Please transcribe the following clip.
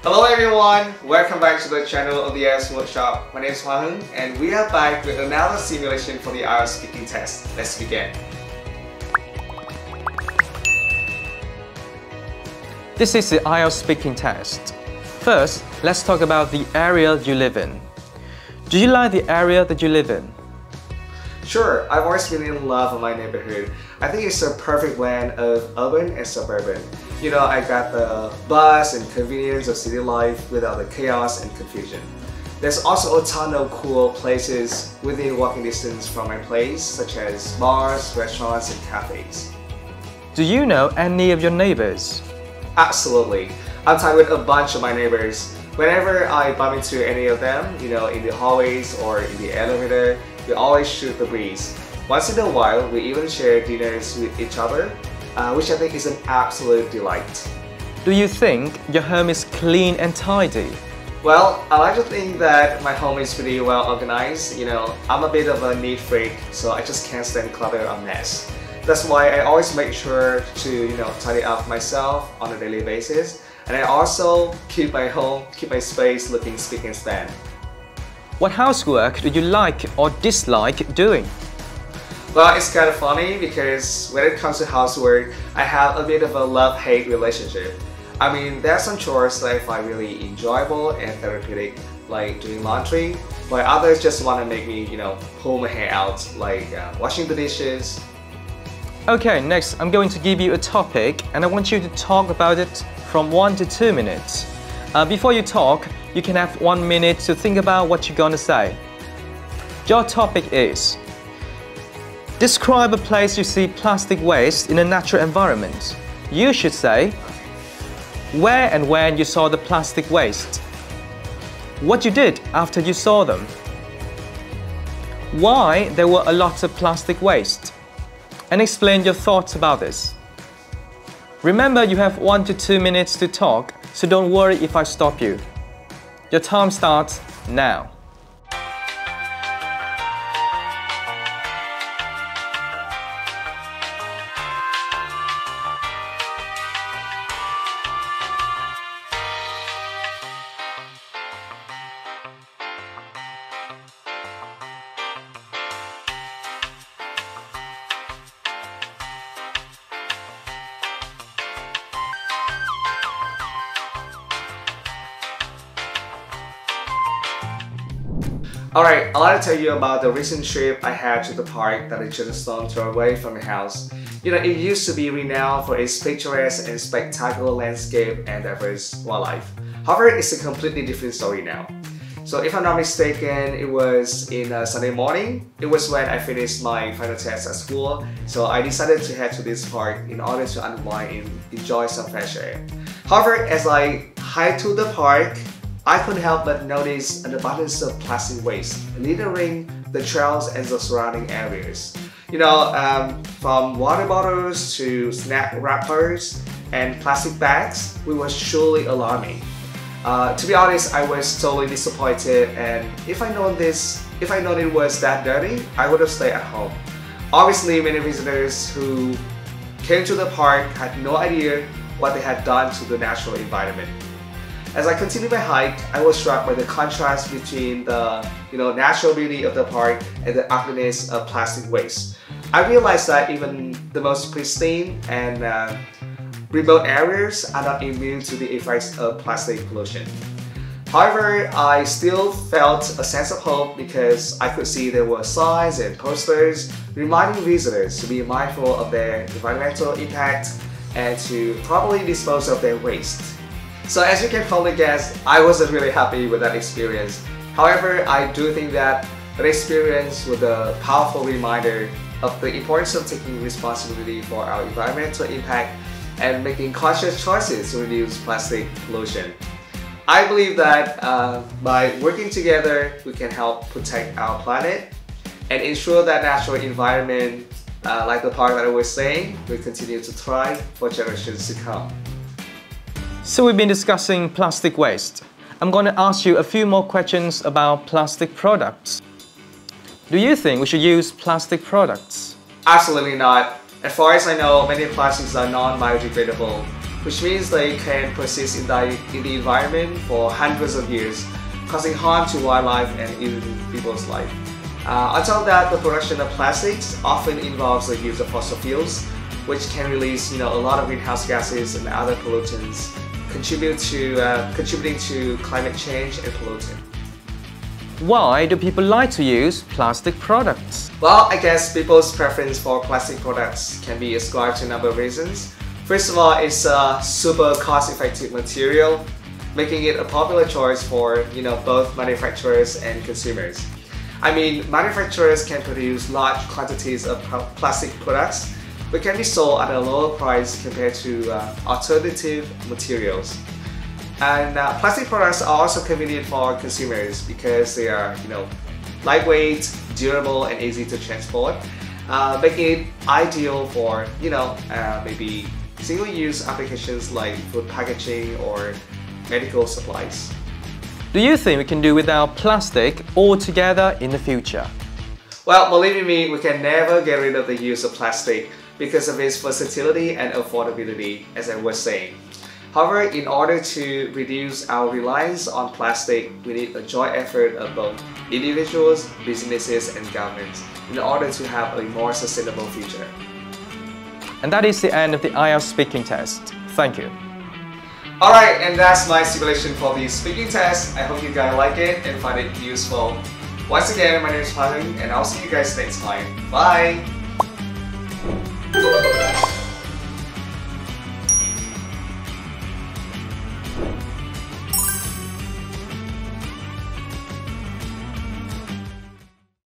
Hello everyone, welcome back to the channel of the IELTS Workshop. My name is Hoàng Hưng and we are back with another simulation for the IELTS speaking test. Let's begin. This is the IELTS speaking test. First, let's talk about the area you live in. Do you like the area that you live in? Sure, I've always been in love with my neighborhood. I think it's a perfect blend of urban and suburban. You know, I got the buzz and convenience of city life without the chaos and confusion. There's also a ton of cool places within walking distance from my place, such as bars, restaurants, and cafes. Do you know any of your neighbors? Absolutely. I'm tied with a bunch of my neighbors. Whenever I bump into any of them, you know, in the hallways or in the elevator, we always shoot the breeze. Once in a while, we even share dinners with each other, which I think is an absolute delight. Do you think your home is clean and tidy? Well, I like to think that my home is pretty well organized. You know, I'm a bit of a neat freak, so I just can't stand clutter or mess. That's why I always make sure to, you know, tidy up myself on a daily basis. And I also keep my space looking spick and span. What housework do you like or dislike doing? Well, it's kind of funny because when it comes to housework, I have a bit of a love-hate relationship. I mean, there are some chores that I find really enjoyable and therapeutic, like doing laundry, while others just want to make me, you know, pull my hair out, like washing the dishes. Okay, next I'm going to give you a topic and I want you to talk about it from 1 to 2 minutes. Before you talk, you can have 1 minute to think about what you're gonna say. Your topic is: describe a place you see plastic waste in a natural environment. You should say where and when you saw the plastic waste, what you did after you saw them, why there were a lot of plastic waste, and explain your thoughts about this. Remember, you have 1 to 2 minutes to talk, so don't worry if I stop you. Your time starts now. Alright, I'd like to tell you about the recent trip I had to the park that is just a stone throw away from my house. You know, it used to be renowned for its picturesque and spectacular landscape and diverse wildlife. However, it's a completely different story now. So if I'm not mistaken, it was in Sunday morning. It was when I finished my final test at school, so I decided to head to this park in order to unwind and enjoy some fresh air. However, as I hiked to the park, I couldn't help but notice an abundance of plastic waste littering the trails and the surrounding areas. You know, from water bottles to snack wrappers and plastic bags, it was surely alarming. To be honest, I was totally disappointed, and if I known it was that dirty, I would have stayed at home. Obviously, many visitors who came to the park had no idea what they had done to the natural environment. As I continued my hike, I was struck by the contrast between the natural beauty of the park and the ugliness of plastic waste. I realized that even the most pristine and remote areas are not immune to the effects of plastic pollution. However, I still felt a sense of hope because I could see there were signs and posters reminding visitors to be mindful of their environmental impact and to properly dispose of their waste. So as you can probably guess, I wasn't really happy with that experience. However, I do think that experience was a powerful reminder of the importance of taking responsibility for our environmental impact and making conscious choices to reduce plastic pollution. I believe that by working together, we can help protect our planet and ensure that natural environment, like the park that I was saying, will continue to thrive for generations to come. So we've been discussing plastic waste. I'm going to ask you a few more questions about plastic products. Do you think we should use plastic products? Absolutely not. As far as I know, many plastics are non-biodegradable. which means they can persist in the environment for hundreds of years, causing harm to wildlife and even people's life. On top of that, the production of plastics often involves the use of fossil fuels, which can release a lot of greenhouse gases and other pollutants, contributing to climate change and polluting. Why do people like to use plastic products? Well, I guess people's preference for plastic products can be ascribed to a number of reasons. First of all, it's a super cost-effective material, making it a popular choice for both manufacturers and consumers. I mean, manufacturers can produce large quantities of plastic products, but can be sold at a lower price compared to alternative materials. And plastic products are also convenient for consumers because they are, lightweight, durable, and easy to transport, making it ideal for, maybe single-use applications like food packaging or medical supplies. Do you think we can do without plastic altogether in the future? Well, believe me, we can never get rid of the use of plastic because of its versatility and affordability, as I was saying. However, in order to reduce our reliance on plastic, we need a joint effort of both individuals, businesses, and governments in order to have a more sustainable future. And that is the end of the IELTS speaking test. Thank you. Alright, and that's my simulation for the speaking test. I hope you guys like it and find it useful. Once again, my name is Hoàng Hưng, and I'll see you guys next time. Bye!